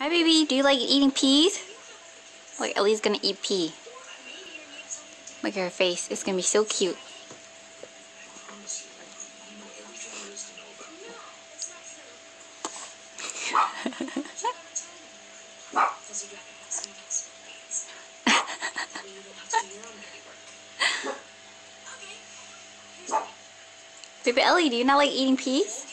Hi, baby. Do you like eating peas? Look, Ellie's gonna eat pea. Look at her face. It's gonna be so cute. Baby Ellie, do you not like eating peas?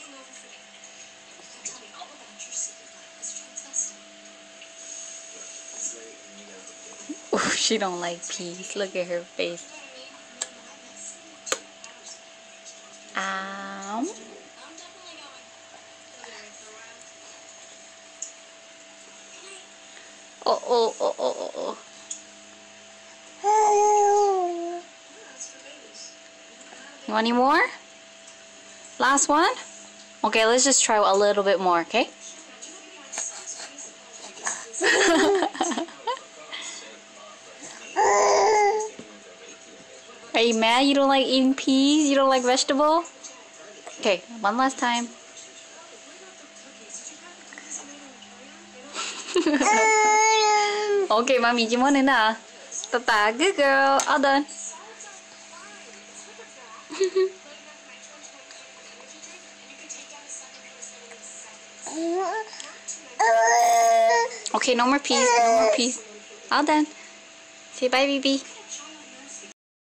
Oh, she don't like peas. Look at her face. Ow. Oh, oh, oh, oh, oh, oh. You want any more? Last one? Okay, let's just try a little bit more, okay? Are you mad you don't like eating peas? You don't like vegetable? Okay, one last time. Okay, mommy, you want it now? Tata, good girl. All done. Okay, no more peas. No more peas. All done. Say bye, baby.